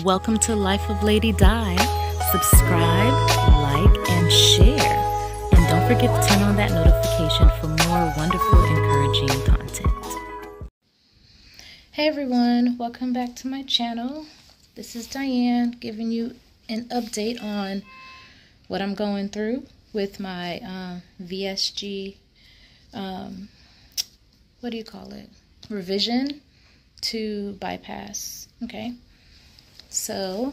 Welcome to Life of Lady Di. Subscribe, like, and share. And don't forget to turn on that notification for more wonderful, encouraging content. Hey everyone, welcome back to my channel. This is Diane giving you an update on what I'm going through with my VSG, revision to bypass, okay? So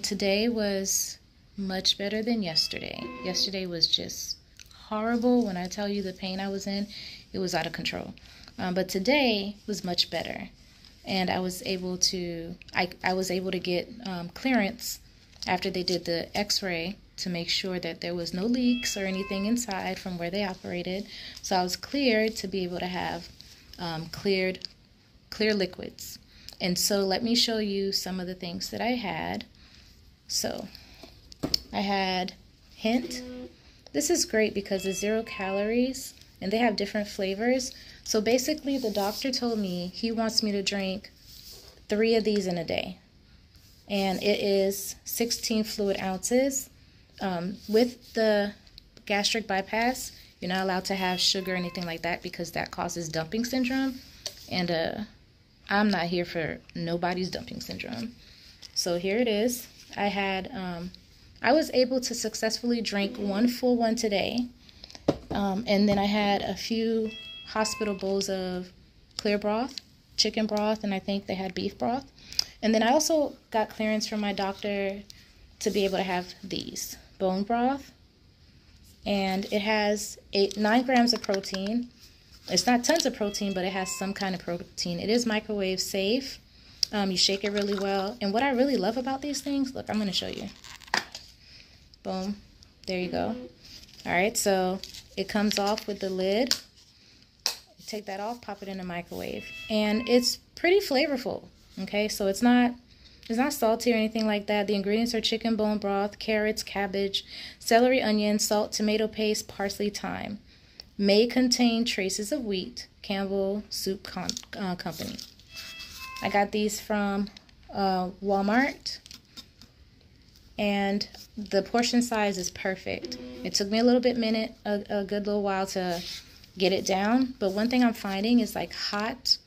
today was much better than yesterday. Yesterday was just horrible. When I tell you the pain I was in, it was out of control. But today was much better, and I was able to get clearance after they did the X-ray to make sure that there was no leaks or anything inside from where they operated. So I was cleared to be able to have clear liquids. And so let me show you some of the things that I had. So I had hint. This is great because it's 0 calories and they have different flavors. So basically the doctor told me he wants me to drink 3 of these in a day. And it is 16 fluid ounces. With the gastric bypass, you're not allowed to have sugar or anything like that because that causes dumping syndrome. And I'm not here for nobody's dumping syndrome. So here it is. I was able to successfully drink 1 full one today. And then I had a few hospital bowls of clear broth, chicken broth, and I think they had beef broth. And then I also got clearance from my doctor to be able to have these, bone broth. And it has 9 grams of protein. It's not tons of protein, but it has some kind of protein. It is microwave safe. You shake it really well. And what I really love about these things, look, I'm going to show you. Boom. There you go. All right, so it comes off with the lid. You take that off, pop it in the microwave. And it's pretty flavorful, okay? So it's not salty or anything like that. The ingredients are chicken bone broth, carrots, cabbage, celery, onion, salt, tomato paste, parsley, thyme. May contain traces of wheat. Campbell Soup Company. I got these from Walmart, and the portion size is perfect. It took me a good little while to get it down, but one thing I'm finding is like hot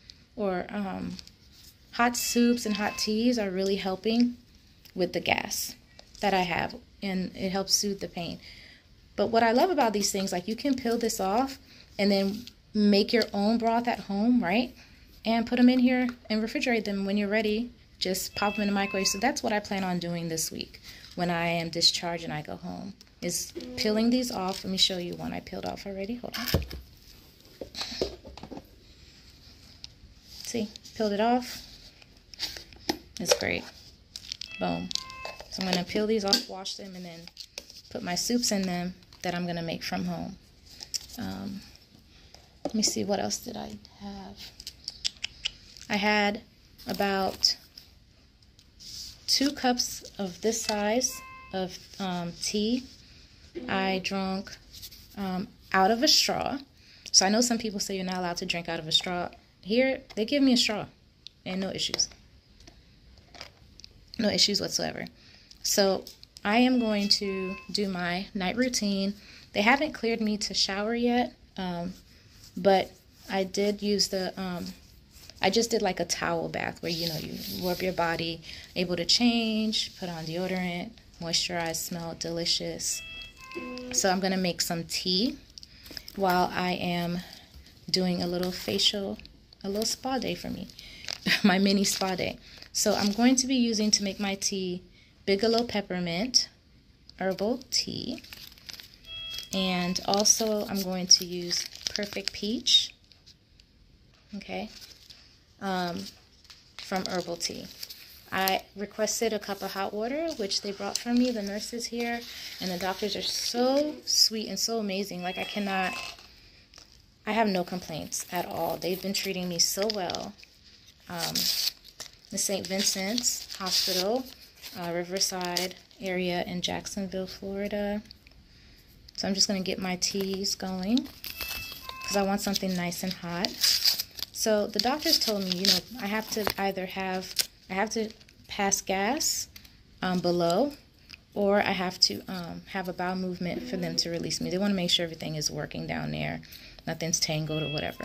soups and hot teas are really helping with the gas that I have, and it helps soothe the pain. But what I love about these things, like you can peel this off and then make your own broth at home, right? And put them in here and refrigerate them. When you're ready, just pop them in the microwave. So that's what I plan on doing this week when I am discharged and I go home, is peeling these off. Let me show you one I peeled off already. Hold on. See, peeled it off. It's great. Boom. So I'm going to peel these off, wash them, and then put my soups in them that I'm going to make from home. Let me see, what else did I have? I had about 2 cups of this size of tea. I drank out of a straw. So I know some people say you're not allowed to drink out of a straw. Here, they give me a straw and no issues. No issues whatsoever. So I am going to do my night routine. They haven't cleared me to shower yet, but I did use I just did like a towel bath where, you rub your body, able to change, put on deodorant, moisturize, smell delicious. So I'm going to make some tea while I am doing a little spa day for me, my mini spa day. So I'm going to be using, to make my tea, Bigelow Peppermint Herbal Tea. And also I'm going to use Perfect Peach, okay, from Herbal Tea. I requested a cup of hot water, which they brought for me, the nurses here, and the doctors are so sweet and so amazing. Like I have no complaints at all. They've been treating me so well. The St. Vincent's Hospital, Riverside area in Jacksonville, Florida. So I'm just going to get my teas going because I want something nice and hot. So the doctors told me, I have to pass gas below, or I have to have a bowel movement for them to release me. They want to make sure everything is working down there, nothing's tangled or whatever.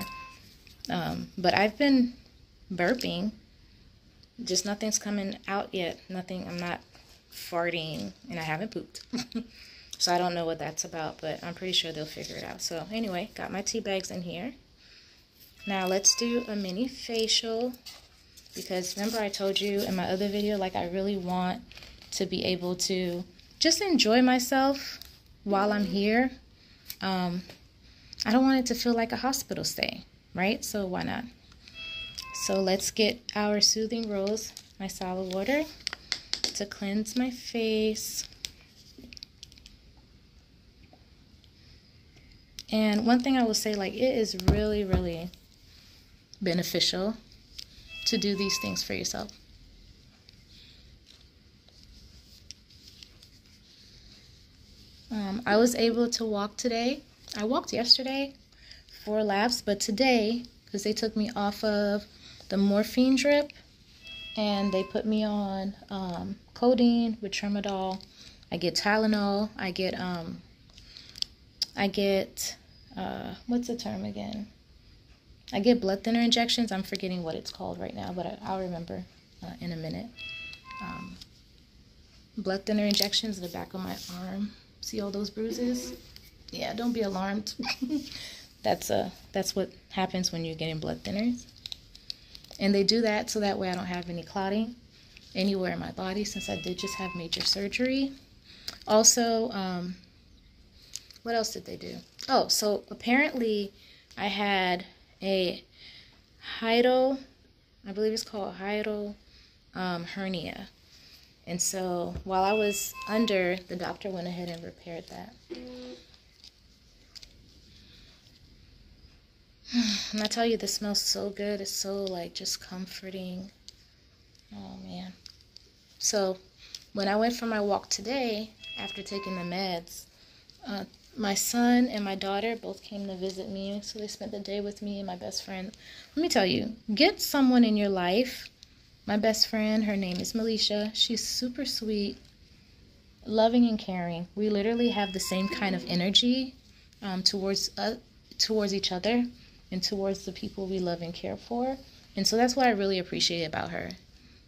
But I've been burping, just nothing's coming out yet. Nothing, I'm not farting, and I haven't pooped. So I don't know what that's about, but I'm pretty sure they'll figure it out. So anyway, got my tea bags in here. Now let's do a mini facial, because remember I told you in my other video, like, I really want to be able to just enjoy myself while I'm here. I don't want it to feel like a hospital stay, right? So why not? So let's get our soothing rose micellar water to cleanse my face. And one thing I will say, like, it is really, really beneficial to do these things for yourself. I was able to walk today. I walked yesterday 4 laps, but today, because they took me off of the morphine drip and they put me on codeine with tramadol. I get Tylenol. I get what's the term again? I get blood thinner injections. I'm forgetting what it's called right now, but I'll remember in a minute. Blood thinner injections in the back of my arm. See all those bruises? Yeah, don't be alarmed. That's what happens when you're getting blood thinners. And they do that so that way I don't have any clotting anywhere in my body, since I did just have major surgery. Also, what else did they do? Oh, so apparently I had a hiatal, I believe it's called hiatal hernia. And so while I was under, the doctor went ahead and repaired that. And I tell you, this smells so good. It's so, like, just comforting. Oh, man. So when I went for my walk today, after taking the meds, my son and my daughter both came to visit me. So they spent the day with me and my best friend. Let me tell you, get someone in your life. My best friend, her name is Melisha. She's super sweet, loving and caring. We literally have the same kind of energy towards each other and towards the people we love and care for. And so that's what I really appreciate about her.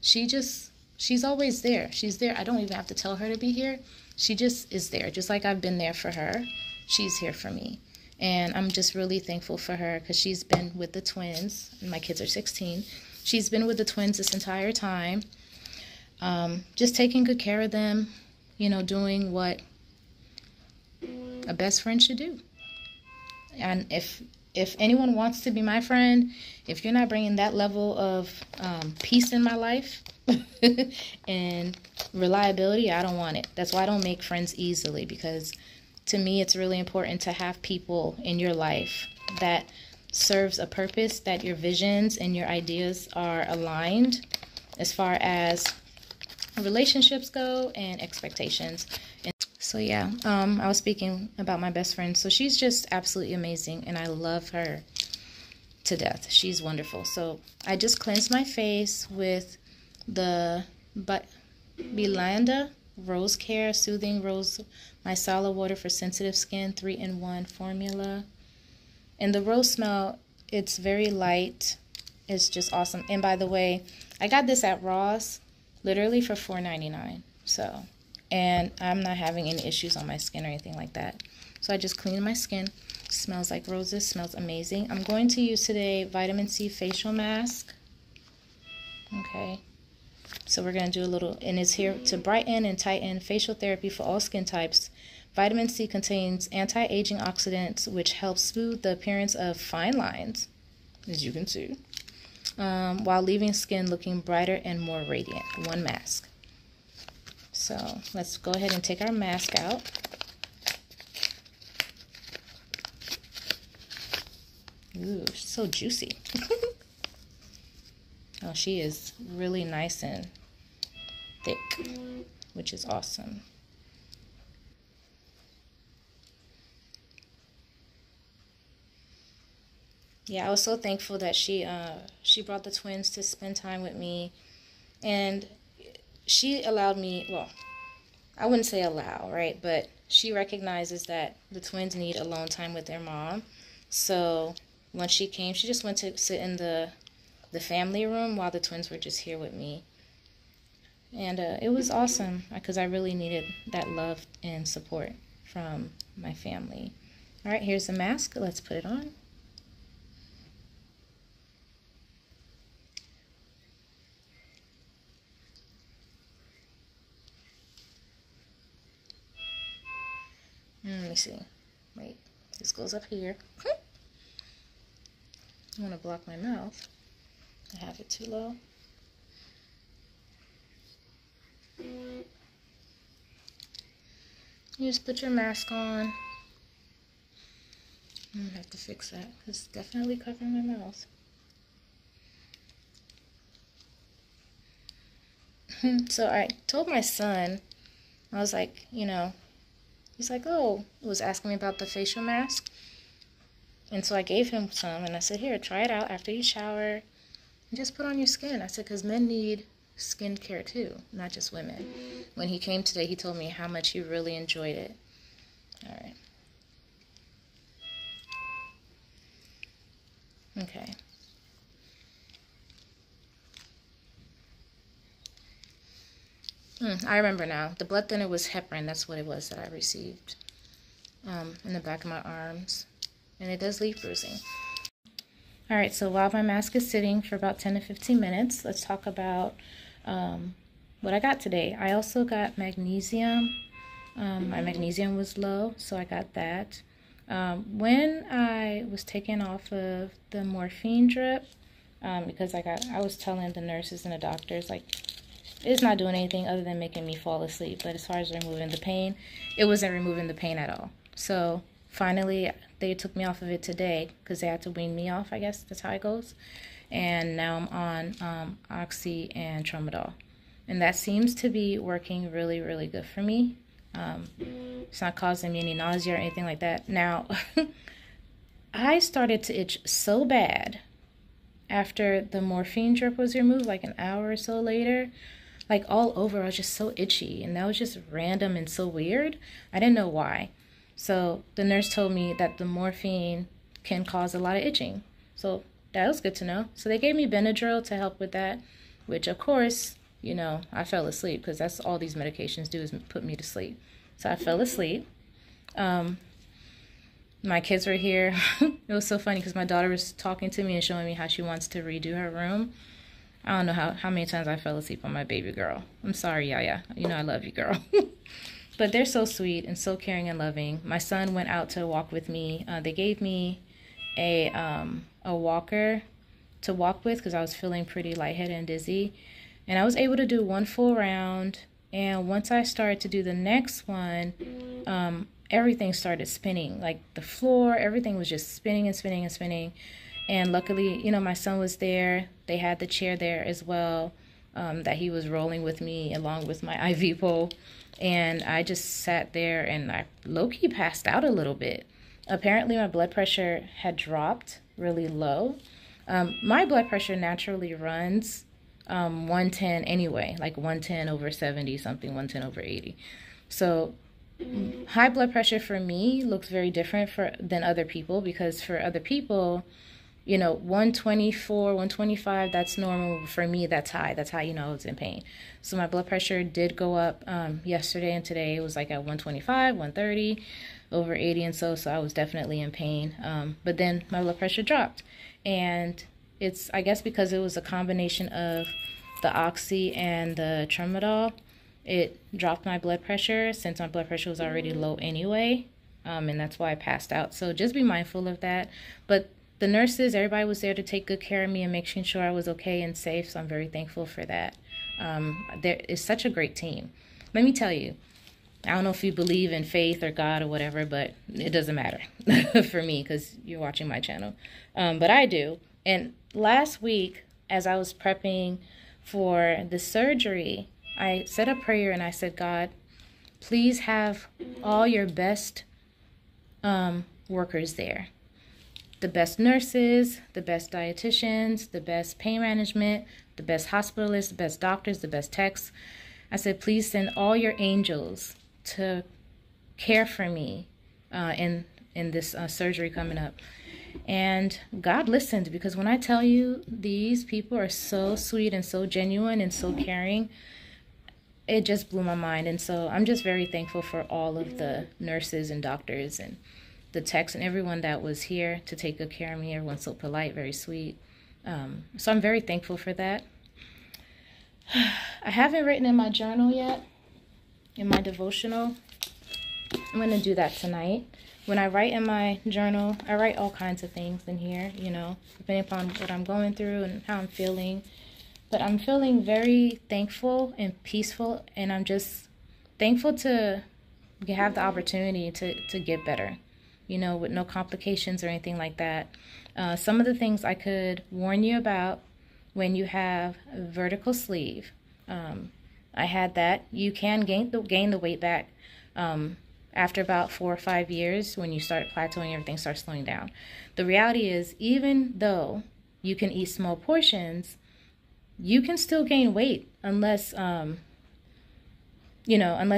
She's always there. She's there. I don't even have to tell her to be here. She just is there. Just like I've been there for her, she's here for me. And I'm just really thankful for her, because she's been with the twins. And my kids are 16. She's been with the twins this entire time, just taking good care of them, you know, doing what a best friend should do. And if anyone wants to be my friend, if you're not bringing that level of peace in my life and reliability, I don't want it. That's why I don't make friends easily, because to me it's really important to have people in your life that serves a purpose, that your visions and your ideas are aligned as far as relationships go and expectations. And so yeah, I was speaking about my best friend. So she's just absolutely amazing, and I love her to death. She's wonderful. So I just cleansed my face with the Belanda Rose Care Soothing Rose Micellar Water for Sensitive Skin 3-in-1 formula. And the rose smell, it's very light. It's just awesome. And by the way, I got this at Ross literally for $4.99. So, and I'm not having any issues on my skin or anything like that. So I just cleaned my skin. Smells like roses. Smells amazing. I'm going to use today vitamin C facial mask. Okay. So we're going to do a little, and it's here to brighten and tighten facial therapy for all skin types. Vitamin C contains anti-aging oxidants, which help smooth the appearance of fine lines, as you can see, while leaving skin looking brighter and more radiant. One mask. So let's go ahead and take our mask out. Ooh, she's so juicy. Oh, she is really nice and thick, which is awesome. Yeah, I was so thankful that she brought the twins to spend time with me. And she allowed me, well, I wouldn't say allow, right? But she recognizes that the twins need alone time with their mom. So when she came, she just went to sit in the family room while the twins were just here with me. And it was awesome because I really needed that love and support from my family. All right, here's the mask. Let's put it on. Let me see. Wait, this goes up here. I want to block my mouth. I have it too low. You just put your mask on. I'm gonna have to fix that. It's definitely covering my mouth. So I told my son, I was like, you know, he's like, oh, he was asking me about the facial mask. And so I gave him some, and I said, here, try it out after you shower. And just put on your skin. I said, because men need skin care too, not just women. When he came today, he told me how much he really enjoyed it. All right. Okay. I remember now. The blood thinner was heparin. That's what it was that I received in the back of my arms. And it does leave bruising. All right, so while my mask is sitting for about 10 to 15 minutes, let's talk about what I got today. I also got magnesium. My magnesium was low, so I got that. When I was taken off of the morphine drip, because I was telling the nurses and the doctors, like, it's not doing anything other than making me fall asleep. But as far as removing the pain, it wasn't removing the pain at all. So finally, they took me off of it today because they had to wean me off, I guess that's how it goes. And now I'm on Oxy and Tramadol. And that seems to be working really, really good for me. It's not causing me any nausea or anything like that. Now, I started to itch so bad after the morphine drip was removed, like an hour or so later. Like all over, I was just so itchy, and that was just random and so weird. I didn't know why. So the nurse told me that the morphine can cause a lot of itching. So that was good to know. So they gave me Benadryl to help with that, which of course, you know, I fell asleep because that's all these medications do is put me to sleep. So I fell asleep. My kids were here. It was so funny because my daughter was talking to me and showing me how she wants to redo her room. I don't know how many times I fell asleep on my baby girl. I'm sorry, Yaya. You know I love you, girl. But they're so sweet and so caring and loving. My son went out to walk with me. They gave me a walker to walk with because I was feeling pretty lightheaded and dizzy. And I was able to do one full round. And once I started to do the next one, everything started spinning. Like the floor, everything was just spinning and spinning and spinning. And luckily, you know, my son was there. They had the chair there as well that he was rolling with me along with my IV pole. And I just sat there and I low-key passed out a little bit. Apparently, my blood pressure had dropped really low. My blood pressure naturally runs 110 anyway, like 110 over 70 something, 110 over 80. So high blood pressure for me looks very different than other people, because for other people, you know, 124, 125, that's normal. For me, that's high. That's how you know I was in pain. So my blood pressure did go up yesterday and today. It was like at 125, 130, over 80 and so I was definitely in pain. But then my blood pressure dropped. And it's, I guess because it was a combination of the Oxy and the Tramadol, it dropped my blood pressure since my blood pressure was already low anyway. And that's why I passed out. So just be mindful of that. But the nurses, everybody was there to take good care of me and making sure I was okay and safe, so I'm very thankful for that. There is such a great team. Let me tell you, I don't know if you believe in faith or God or whatever, but it doesn't matter for me because you're watching my channel. But I do. And last week, as I was prepping for the surgery, I said a prayer and I said, God, please have all your best workers there. The best nurses, the best dietitians, the best pain management, the best hospitalists, the best doctors, the best techs. I said, please send all your angels to care for me in this surgery coming up. And God listened, because when I tell you, these people are so sweet and so genuine and so caring, it just blew my mind. And so I'm just very thankful for all of the nurses and doctors and the techs and everyone that was here to take good care of me. Everyone's so polite, very sweet. So I'm very thankful for that. I haven't written in my journal yet, in my devotional. I'm going to do that tonight. When I write in my journal, I write all kinds of things in here, you know, depending upon what I'm going through and how I'm feeling. But I'm feeling very thankful and peaceful, and I'm just thankful to have the opportunity to get better, you know, with no complications or anything like that. Some of the things I could warn you about: when you have a vertical sleeve, I had that. You can gain the weight back after about 4 or 5 years. When you start plateauing, everything starts slowing down. The reality is, even though you can eat small portions, you can still gain weight unless, unless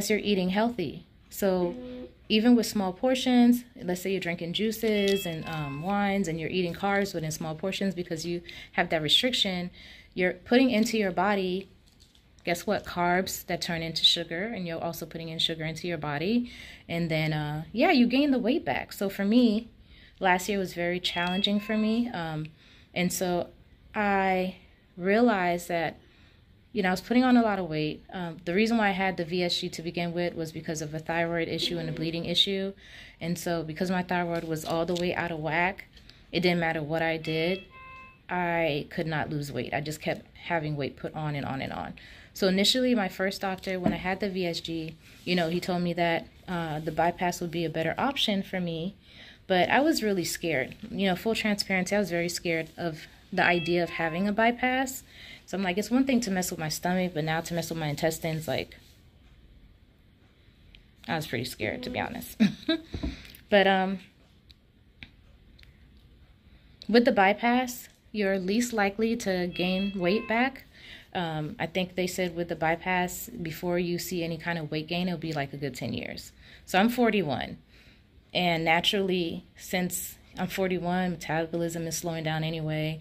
you're eating healthy. So even with small portions, let's say you're drinking juices and wines, and you're eating carbs within small portions because you have that restriction, you're putting into your body, guess what, carbs that turn into sugar, and you're also putting in sugar into your body. And then, you gain the weight back. So for me, last year was very challenging for me. And so I realized that, I was putting on a lot of weight. The reason why I had the VSG to begin with was because of a thyroid issue and a bleeding issue. And so because my thyroid was all the way out of whack, it didn't matter what I did, I could not lose weight. I just kept having weight put on and on and on. So initially, my first doctor, when I had the VSG, he told me that the bypass would be a better option for me. But I was really scared. Full transparency, I was very scared of the idea of having a bypass. So I'm like, it's one thing to mess with my stomach, but now to mess with my intestines, like, I was pretty scared, to be honest. But with the bypass, you're least likely to gain weight back. I think they said with the bypass, before you see any kind of weight gain, it'll be like a good 10 years. So I'm 41. And naturally, since I'm 41, metabolism is slowing down anyway.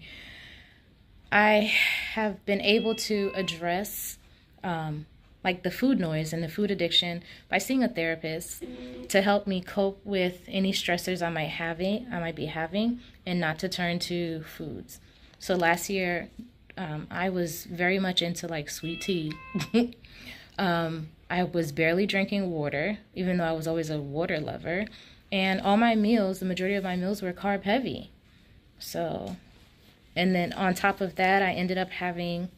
I have been able to address like the food noise and the food addiction by seeing a therapist to help me cope with any stressors I might be having, and not to turn to foods. So last year, I was very much into like sweet tea. I was barely drinking water, even though I was always a water lover. And all my meals, the majority of my meals, were carb heavy. So, and then on top of that, I ended up having,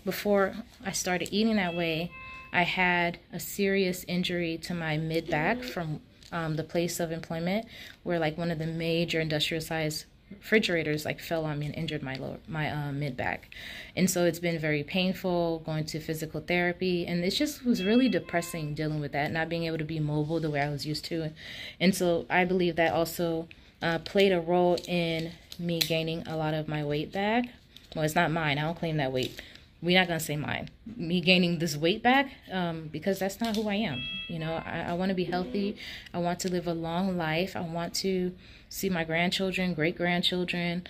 before I started eating that way, I had a serious injury to my mid-back from the place of employment, where like one of the major industrial-sized refrigerators like fell on me and injured my mid-back. And so it's been very painful going to physical therapy, and it just was really depressing dealing with that, not being able to be mobile the way I was used to. And so I believe that also played a role in me gaining a lot of my weight back. Well, it's not mine. I don't claim that weight. We're not going to say mine. Me gaining this weight back, because that's not who I am. I want to be healthy. I want to live a long life. I want to see my grandchildren, great-grandchildren.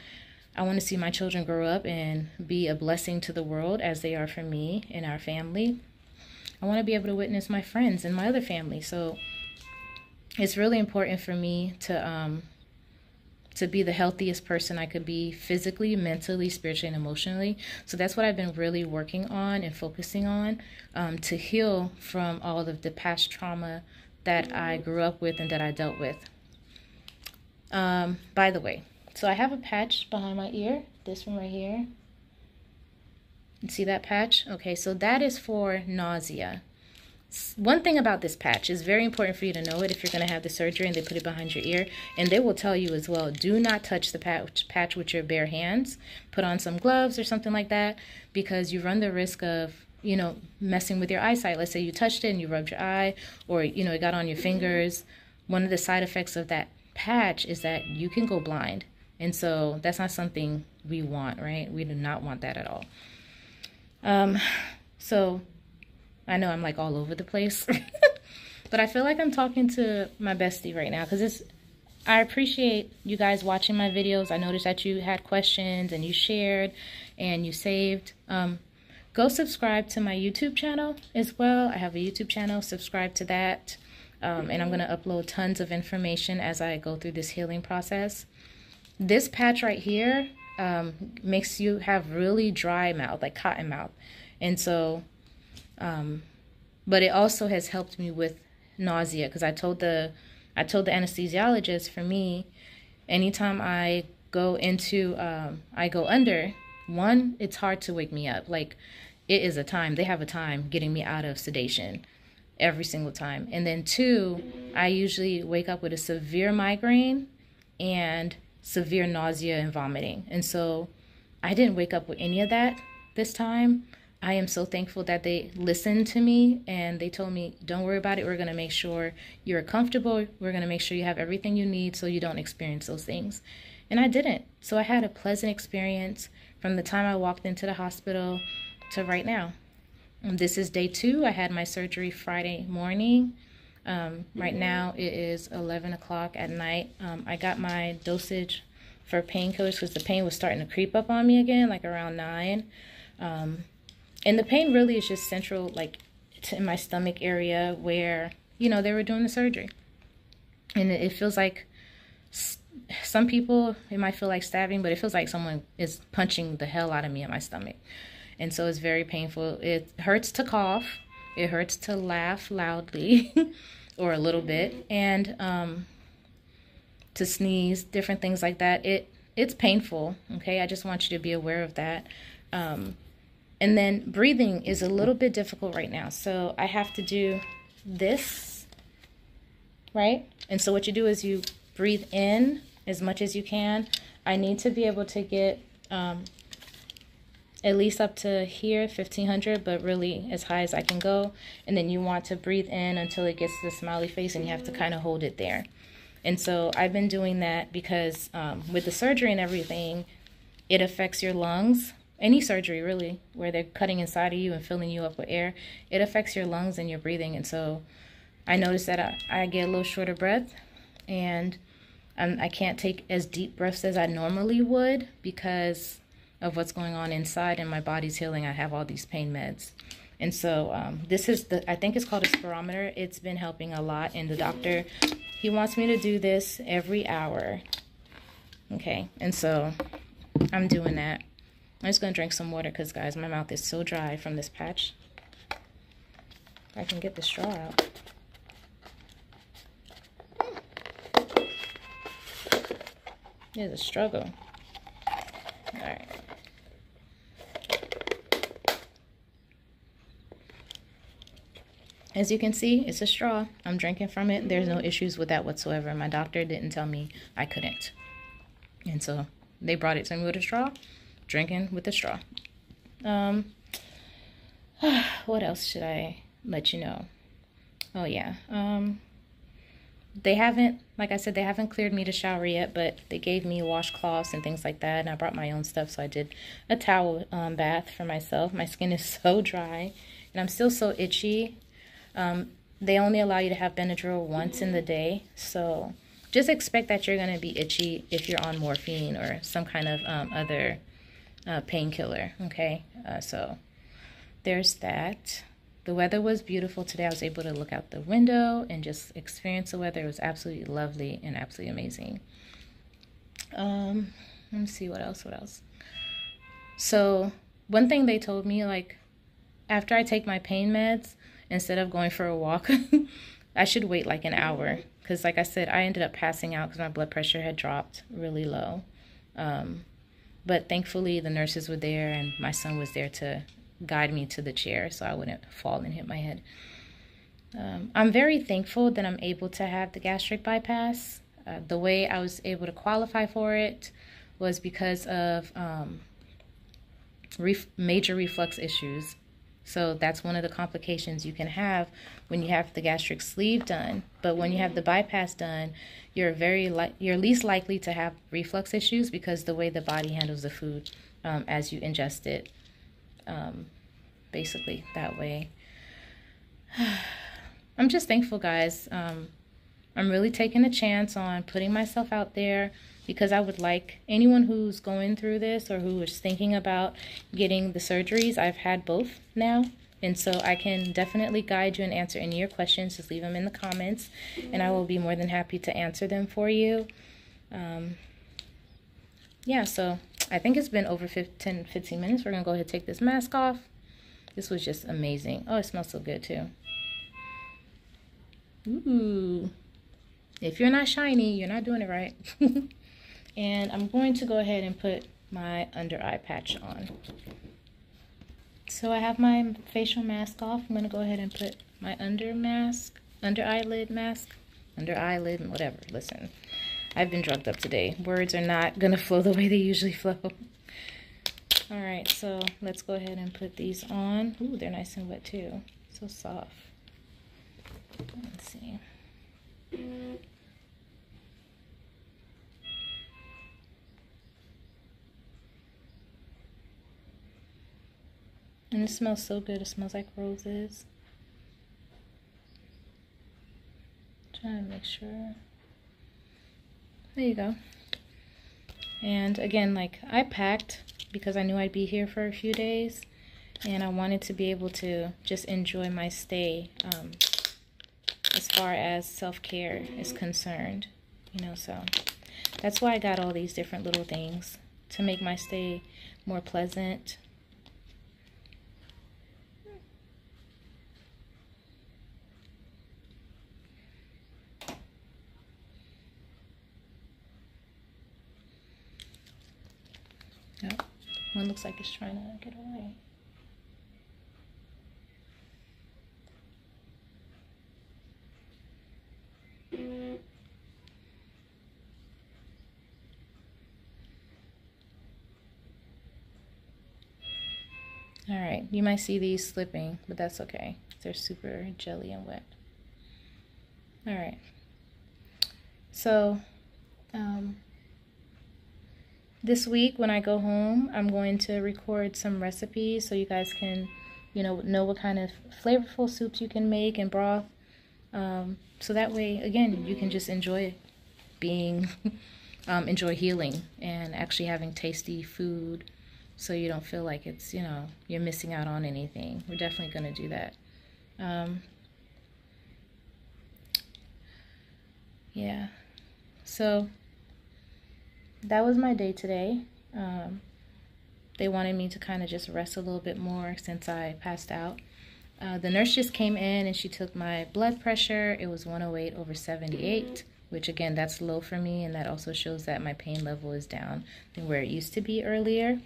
I want to see my children grow up and be a blessing to the world as they are for me and our family. I want to be able to witness my friends and my other family. So it's really important for me to be the healthiest person I could be, physically, mentally, spiritually, and emotionally. So that's what I've been really working on and focusing on, to heal from all of the past trauma that I grew up with and that I dealt with. By the way, so I have a patch behind my ear, this one right here. You see that patch? Okay, so that is for nausea. One thing about this patch is very important for you to know it if you're going to have the surgery and they put it behind your ear. And they will tell you as well, do not touch the patch with your bare hands. Put on some gloves or something like that, because you run the risk of, messing with your eyesight. Let's say you touched it and you rubbed your eye, or, it got on your fingers. One of the side effects of that patch is that you can go blind. And so that's not something we want, right? We do not want that at all. So I know I'm like all over the place, but I feel like I'm talking to my bestie right now because I appreciate you guys watching my videos. I noticed that you had questions and you shared and you saved. Go subscribe to my YouTube channel as well. I have a YouTube channel. Subscribe to that. And I'm going to upload tons of information as I go through this healing process. This patch right here makes you have really dry mouth, like cotton mouth. And so, but it also has helped me with nausea because I told the anesthesiologist, for me, anytime I go into, I go under, one, it's hard to wake me up. Like, it is a time. They have a time getting me out of sedation every single time. And then two, I usually wake up with a severe migraine and severe nausea and vomiting. And so I didn't wake up with any of that this time. I am so thankful that they listened to me and they told me, don't worry about it. We're going to make sure you're comfortable. We're going to make sure you have everything you need so you don't experience those things. And I didn't. So I had a pleasant experience from the time I walked into the hospital to right now. This is day 2. I had my surgery Friday morning. Right now it is 11 o'clock at night. I got my dosage for painkillers because the pain was starting to creep up on me again, like around 9. And the pain really is just central, like in my stomach area where, you know, they were doing the surgery. And it feels like, some people, it might feel like stabbing, but it feels like someone is punching the hell out of me in my stomach. And so it's very painful. It hurts to cough. It hurts to laugh loudly or a little bit. And to sneeze, different things like that. It's painful, okay? I just want you to be aware of that. And then breathing is a little bit difficult right now. So I have to do this, right? And so what you do is you breathe in as much as you can. I need to be able to get at least up to here, 1500, but really as high as I can go. And then you want to breathe in until it gets to the smiley face, and you have to kind of hold it there. And so I've been doing that because with the surgery and everything, it affects your lungs. Any surgery, really, where they're cutting inside of you and filling you up with air, it affects your lungs and your breathing. And so I noticed that I get a little shorter breath, and I can't take as deep breaths as I normally would because of what's going on inside, and my body's healing. I have all these pain meds. And so this is I think it's called a spirometer. It's been helping a lot. And the doctor, he wants me to do this every hour. Okay, and so I'm doing that. I'm just going to drink some water because, guys, my mouth is so dry from this patch. If I can get the straw out. It's a struggle. All right. As you can see, it's a straw. I'm drinking from it. There's no issues with that whatsoever. My doctor didn't tell me I couldn't. And so they brought it to me with a straw. Drinking with a straw. What else should I let you know? Oh, yeah. They haven't, like I said, they haven't cleared me to shower yet, but they gave me washcloths and things like that. And I brought my own stuff, so I did a towel bath for myself. My skin is so dry, and I'm still so itchy. They only allow you to have Benadryl once in the day, so just expect that you're going to be itchy if you're on morphine or some kind of other painkiller, okay? So there's that. The weather was beautiful today. I was able to look out the window and just experience the weather. It was absolutely lovely and absolutely amazing. Let me see what else. So one thing they told me, like, after I take my pain meds, instead of going for a walk, I should wait like an hour. Because like I said, I ended up passing out because my blood pressure had dropped really low. But thankfully, the nurses were there and my son was there to guide me to the chair so I wouldn't fall and hit my head. I'm very thankful that I'm able to have the gastric bypass. The way I was able to qualify for it was because of major reflux issues. So that's one of the complications you can have when you have the gastric sleeve done. But when you have the bypass done, you're least likely to have reflux issues because the way the body handles the food as you ingest it, basically that way. I'm just thankful, guys. I'm really taking a chance on putting myself out there because I would like anyone who's going through this or who is thinking about getting the surgeries. I've had both now, and so I can definitely guide you and answer any of your questions. Just leave them in the comments, and I will be more than happy to answer them for you. Yeah, so I think it's been over 10, 15 minutes. We're going to go ahead and take this mask off. This was just amazing. Oh, it smells so good, too. Ooh. If you're not shiny, you're not doing it right. And I'm going to go ahead and put my under eye patch on. So I have my facial mask off. I'm going to go ahead and put my under eyelid mask, whatever. Listen, I've been drugged up today. Words are not going to flow the way they usually flow. All right, so let's go ahead and put these on. Ooh, they're nice and wet too. So soft. Let's see. And it smells so good. It smells like roses. Trying to make sure. There you go. And again, like, I packed because I knew I'd be here for a few days, and I wanted to be able to just enjoy my stay as far as self-care is concerned, you know. So that's why I got all these different little things to make my stay more pleasant. Yep. One looks like it's trying to get away. All right, you might see these slipping, but that's okay. They're super jelly and wet. All right. So, this week when I go home, I'm going to record some recipes so you guys can, you know what kind of flavorful soups you can make and broth. So that way, again, you can just enjoy being, enjoy healing and actually having tasty food so you don't feel like it's, you know, you're missing out on anything. We're definitely going to do that. Yeah. So that was my day today. They wanted me to kind of just rest a little bit more since I passed out. The nurse just came in and she took my blood pressure. It was 108/78, which again, that's low for me, and that also shows that my pain level is down than where it used to be earlier.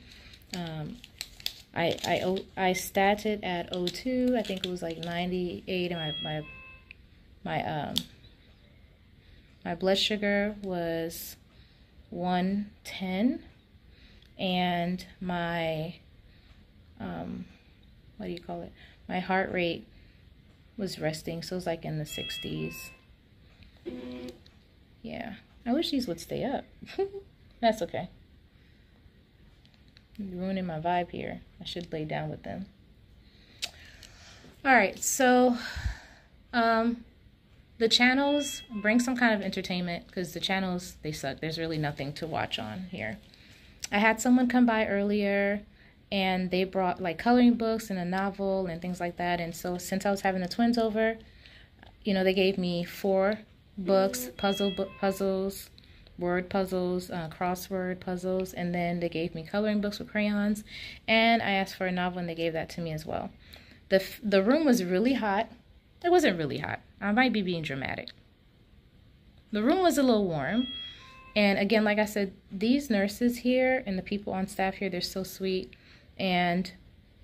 I statted at 02. I think it was like 98, and my blood sugar was 110, and my what do you call it? My heart rate was resting, so it was like in the 60s. Yeah, I wish these would stay up. That's okay. You're ruining my vibe here. I should lay down with them. All right, so the channels bring some kind of entertainment because the channels, they suck. There's really nothing to watch on here. I had someone come by earlier and they brought like coloring books and a novel and things like that. And so since I was having the twins over, you know, they gave me 4 books, puzzles, word puzzles, crossword puzzles, and then they gave me coloring books with crayons, and I asked for a novel and they gave that to me as well. The room was really hot. It wasn't really hot. I might be being dramatic. The room was a little warm, and again, like I said, these nurses here and the people on staff here, they're so sweet, and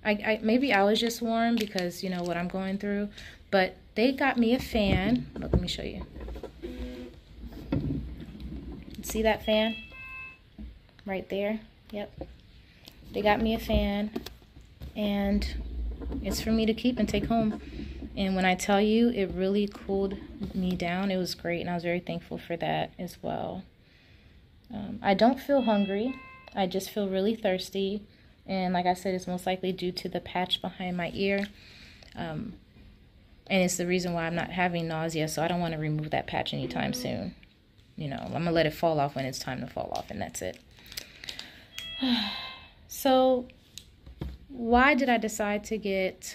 maybe I was just warm because, you know, what I'm going through, but they got me a fan. Look, let me show you. See that fan right there? Yep. They got me a fan, and it's for me to keep and take home. And when I tell you, it really cooled me down. It was great, and I was very thankful for that as well. I don't feel hungry. I just feel really thirsty, and like I said, it's most likely due to the patch behind my ear. And it's the reason why I'm not having nausea, so I don't want to remove that patch anytime soon. You know, I'm going to let it fall off when it's time to fall off, and that's it. So, why did I decide to get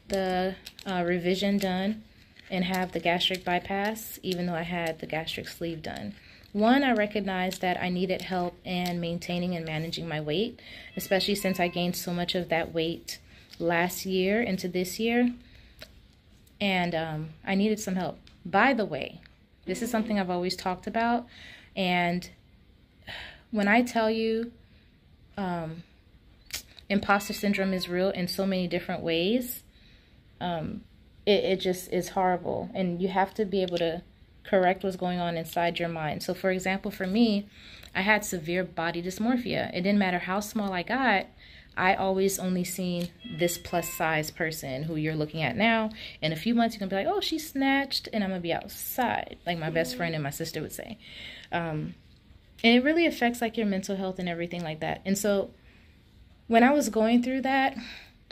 the revision done and have the gastric bypass, even though I had the gastric sleeve done? One, I recognized that I needed help in maintaining and managing my weight, especially since I gained so much of that weight last year into this year. And I needed some help. By the way, this is something I've always talked about. And when I tell you imposter syndrome is real in so many different ways, it just is horrible. And you have to be able to correct what's going on inside your mind. So for example, for me, I had severe body dysmorphia. It didn't matter how small I got, I always only seen this plus size person who you're looking at now. In a few months, you're gonna be like, oh, she's snatched and I'm gonna be outside, like my best friend and my sister would say. And it really affects like your mental health and everything like that. And so when I was going through that,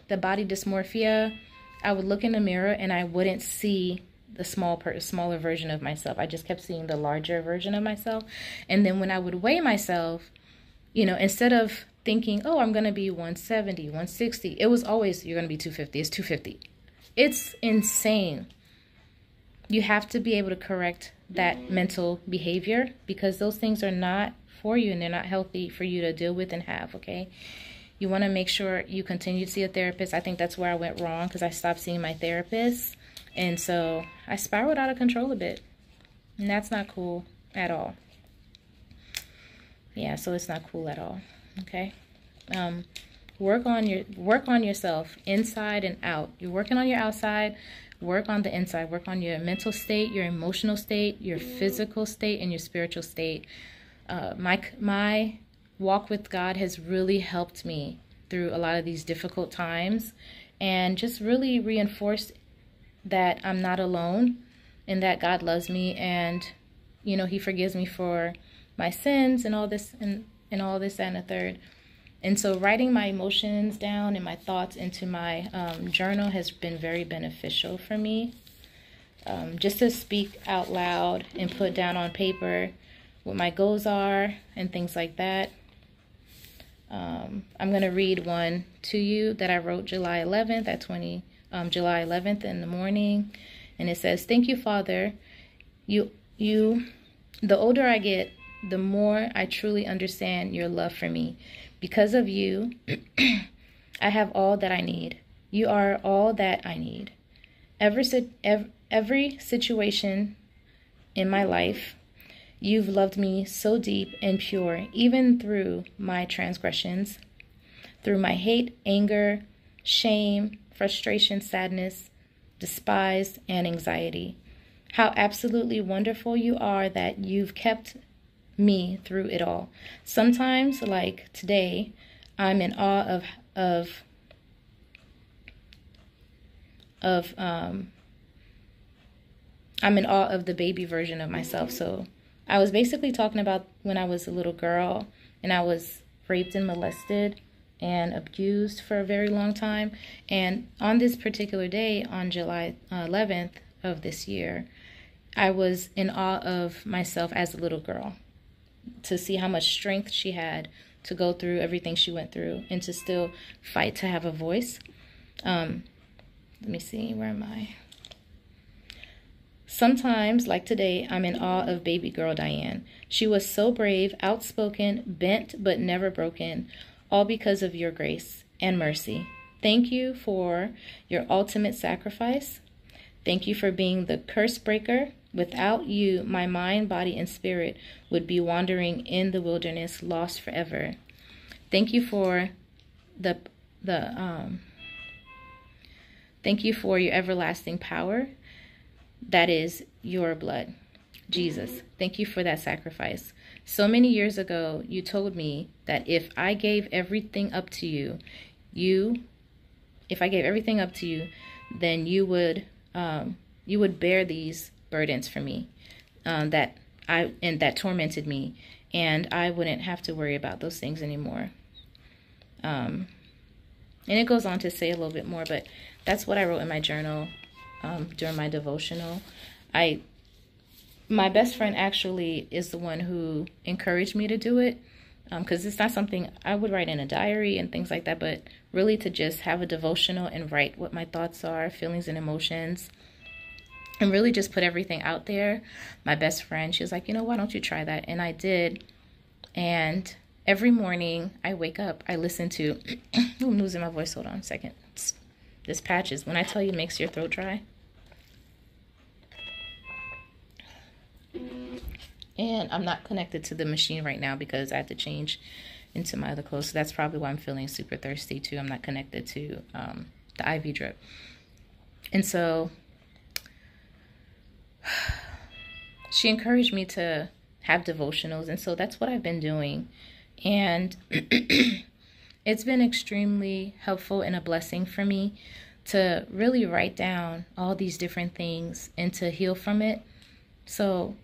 the body dysmorphia, I would look in the mirror and I wouldn't see the smaller version of myself. I just kept seeing the larger version of myself. And then when I would weigh myself, you know, instead of thinking, oh, I'm going to be 170, 160, it was always, you're going to be 250. It's 250. It's insane. You have to be able to correct that mental behavior because those things are not for you and they're not healthy for you to deal with and have, okay? You want to make sure you continue to see a therapist. I think that's where I went wrong because I stopped seeing my therapist. And so I spiraled out of control a bit. And that's not cool at all. Yeah, so it's not cool at all. Okay? Work on yourself inside and out. You're working on your outside, work on the inside. Work on your mental state, your emotional state, your physical state, and your spiritual state. My walk with God has really helped me through a lot of these difficult times and just really reinforced that I'm not alone and that God loves me and, you know, he forgives me for my sins and all this and all this and a third. And so writing my emotions down and my thoughts into my journal has been very beneficial for me. Just to speak out loud and put down on paper what my goals are and things like that. I'm going to read one to you that I wrote July 11th at July 11th in the morning. And it says, thank you, Father. The older I get, the more I truly understand your love for me. Because of you, I have all that I need. You are all that I need. Every situation in my life, you've loved me so deep and pure, even through my transgressions, through my hate, anger, shame, frustration, sadness, despise, and anxiety. How absolutely wonderful you are that you've kept me through it all. Sometimes, like today, I'm in awe I'm in awe of the baby version of myself. So I was basically talking about when I was a little girl and I was raped and molested and abused for a very long time. And on this particular day, on July 11th of this year, I was in awe of myself as a little girl, to see how much strength she had to go through everything she went through and to still fight to have a voice. Let me see, where am I? Sometimes, like today, I'm in awe of baby girl Diane. She was so brave, outspoken, bent but never broken, all because of your grace and mercy. Thank you for your ultimate sacrifice. Thank you for being the curse breaker. Without you, my mind, body, and spirit would be wandering in the wilderness, lost forever. Thank you for thank you for your everlasting power. That is your blood, Jesus. Thank you for that sacrifice. So many years ago, you told me that if I gave everything up to you, then you would bear these burdens for me, that tormented me, and I wouldn't have to worry about those things anymore. And it goes on to say a little bit more, but that's what I wrote in my journal during my devotional. My best friend actually is the one who encouraged me to do it, because it's not something I would write in a diary and things like that, but really to just have a devotional and write what my thoughts are, feelings and emotions, and really just put everything out there. My best friend, she was like, why don't you try that? And I did. And every morning I wake up, I listen to, I'm losing my voice, hold on a second. This patches, when I tell you it makes your throat dry. And I'm not connected to the machine right now because I had to change into my other clothes. So that's probably why I'm feeling super thirsty too. I'm not connected to the IV drip. And so she encouraged me to have devotionals. And so that's what I've been doing. And it's been extremely helpful and a blessing for me to really write down all these different things and to heal from it. So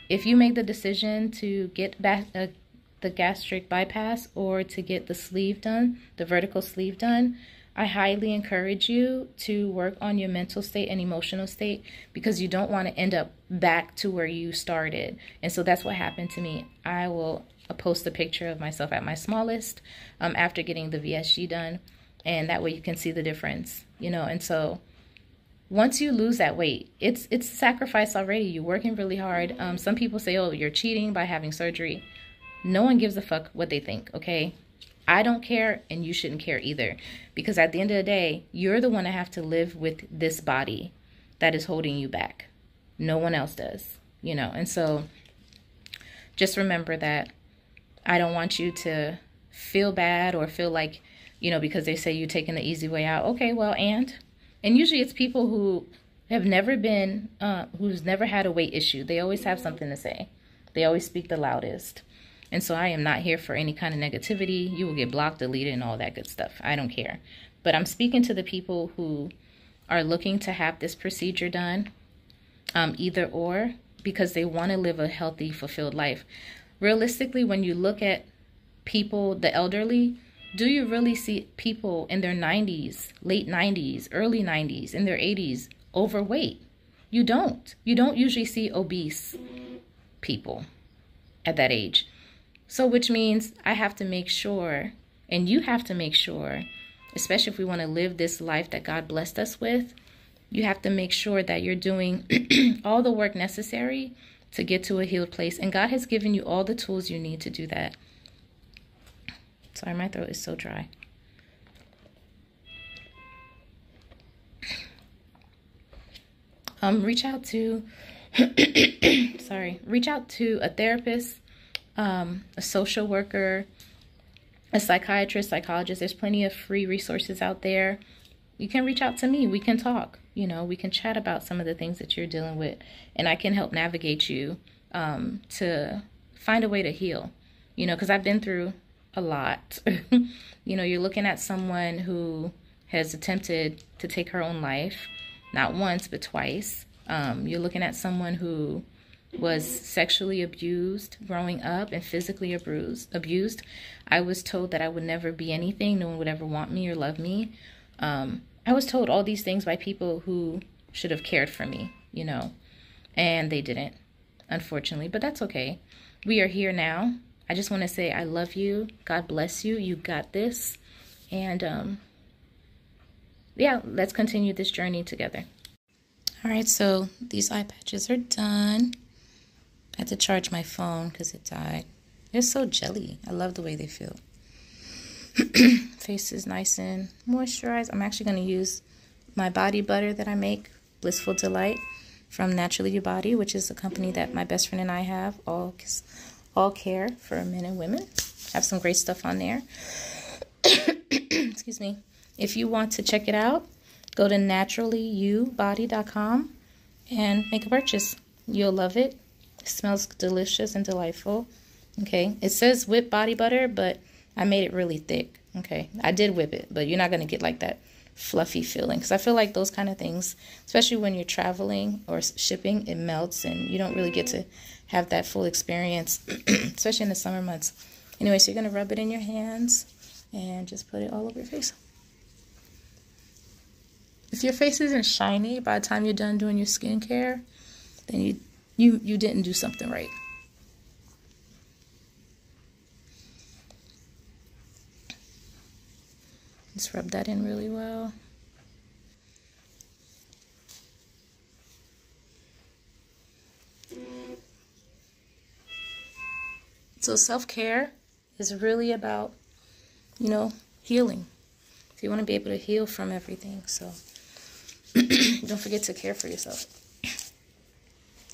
if you make the decision to get back the gastric bypass or to get the sleeve done, the vertical sleeve done, I highly encourage you to work on your mental state and emotional state, because you don't want to end up back to where you started. And so that's what happened to me. I will post a picture of myself at my smallest after getting the VSG done, and that way you can see the difference, and so once you lose that weight, it's a sacrifice already. You're working really hard. Some people say, oh, you're cheating by having surgery. No one gives a fuck what they think, okay? I don't care, and you shouldn't care either. Because at the end of the day, you're the one that have to live with this body that is holding you back. No one else does, And so just remember that I don't want you to feel bad or feel like, because they say you're taking the easy way out. Okay, well, and usually it's people who have never been, who's never had a weight issue. They always have something to say. They always speak the loudest. And so I am not here for any kind of negativity. You will get blocked, deleted, and all that good stuff. I don't care. But I'm speaking to the people who are looking to have this procedure done, either or, because they want to live a healthy, fulfilled life. Realistically, when you look at people, the elderly, do you really see people in their 90s, late 90s, early 90s, in their 80s, overweight? You don't. You don't usually see obese people at that age. So which means I have to make sure, and you have to make sure, especially if we want to live this life that God blessed us with, you have to make sure that you're doing all the work necessary to get to a healed place. And God has given you all the tools you need to do that. Sorry, my throat is so dry. Reach out to, reach out to a therapist, a social worker, a psychiatrist, psychologist. There's plenty of free resources out there. You can reach out to me. We can talk. We can chat about some of the things that you're dealing with, and I can help navigate you to find a way to heal. Because I've been through a lot. You're looking at someone who has attempted to take her own life, not once, but twice. You're looking at someone who was sexually abused growing up and physically abused. I was told that I would never be anything. No one would ever want me or love me. I was told all these things by people who should have cared for me, and they didn't, unfortunately, but that's okay. We are here now. I just want to say I love you. God bless you. You got this. And yeah, let's continue this journey together. All right, so these eye patches are done. I had to charge my phone because it died. They're so jelly. I love the way they feel. Face is nice and moisturized. I'm actually going to use my body butter that I make, Blissful Delight, from Naturally Your Body, which is a company that my best friend and I have, all care for men and women. Have some great stuff on there. Excuse me. If you want to check it out, go to naturallyyoubody.com and make a purchase. You'll love it. It smells delicious and delightful. Okay. It says whipped body butter, but I made it really thick. Okay. I did whip it, but you're not going to get like that fluffy feeling, because I feel like those kind of things, especially when you're traveling or shipping, it melts and you don't really get to have that full experience, especially in the summer months. Anyway, so you're going to rub it in your hands and just put it all over your face. If your face isn't shiny by the time you're done doing your skincare, then you didn't do something right. Just rub that in really well. So self-care is really about, you know, healing. So you want to be able to heal from everything. So don't forget to care for yourself.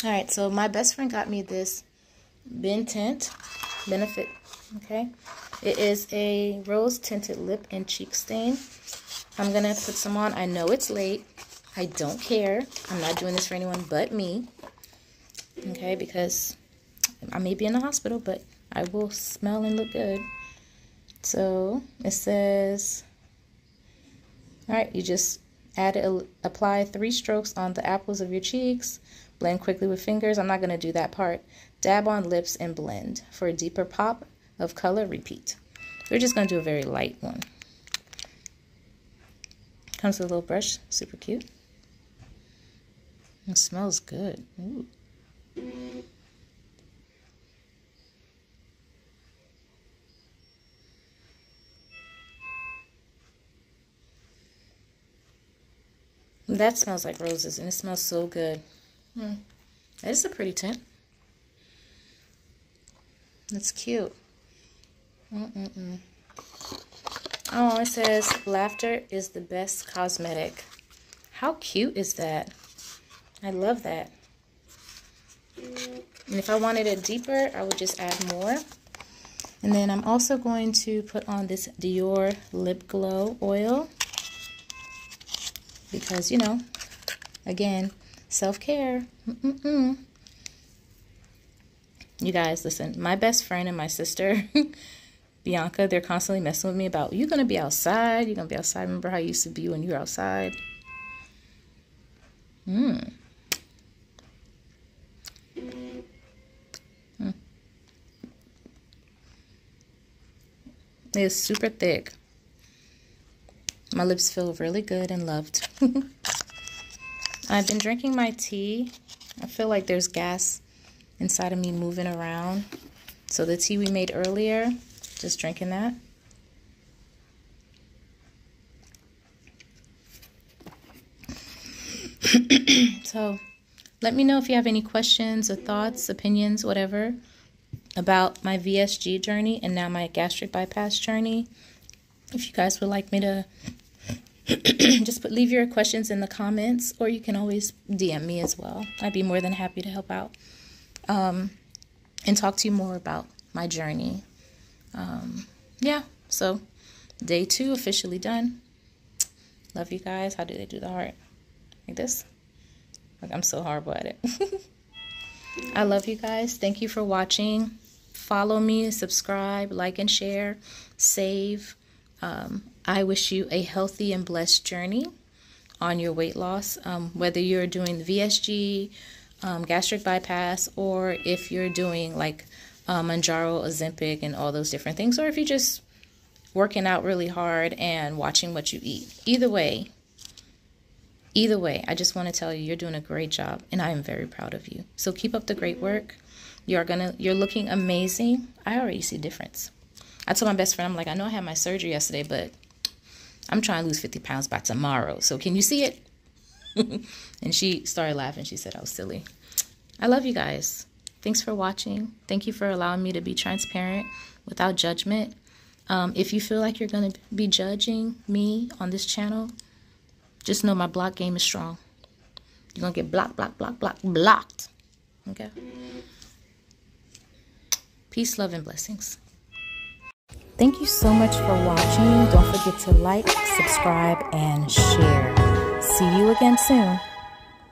All right, so my best friend got me this Benefit. Okay, it is a rose tinted lip and cheek stain. I'm gonna put some on. I know it's late. I don't care. I'm not doing this for anyone but me. Okay, because I may be in the hospital, but I will smell and look good. So it says, all right, you just apply 3 strokes on the apples of your cheeks. Blend quickly with fingers. I'm not going to do that part. Dab on lips and blend. For a deeper pop of color, repeat. We're just going to do a very light one. Comes with a little brush. Super cute. It smells good. Ooh. That smells like roses, and it smells so good. That is a pretty tint. That's cute. Oh, it says, laughter is the best cosmetic. How cute is that? I love that. And if I wanted it deeper, I would just add more. And then I'm also going to put on this Dior Lip Glow Oil. Because, you know, again, self-care. You guys, listen, my best friend and my sister, Bianca, they're constantly messing with me about, you're going to be outside. You're going to be outside. Remember how you used to be when you were outside? It is super thick. My lips feel really good and loved. I've been drinking my tea. I feel like there's gas inside of me moving around. So the tea we made earlier, just drinking that. So let me know if you have any questions or thoughts, opinions, whatever, about my VSG journey and now my gastric bypass journey. If you guys would like me to just leave your questions in the comments, or you can always DM me as well. I'd be more than happy to help out and talk to you more about my journey. Yeah, so day 2 officially done. Love you guys. How do they do the heart? Like this? Like, I'm so horrible at it. I love you guys. Thank you for watching. Follow me, subscribe, like and share, save. I wish you a healthy and blessed journey on your weight loss, whether you're doing the VSG, gastric bypass, or if you're doing like Manjaro, Ozempic, and all those different things, or if you're just working out really hard and watching what you eat. Either way, I just want to tell you, you're doing a great job, and I am very proud of you. So keep up the great work. You're looking amazing. I already see a difference. I told my best friend, I'm like, I know I had my surgery yesterday, but I'm trying to lose 50 pounds by tomorrow. So can you see it? And she started laughing. She said I was silly. I love you guys. Thanks for watching. Thank you for allowing me to be transparent without judgment. If you feel like you're going to be judging me on this channel, just know my block game is strong. You're going to get blocked. Okay? Peace, love, and blessings. Thank you so much for watching. Don't forget to like, subscribe, and share. See you again soon.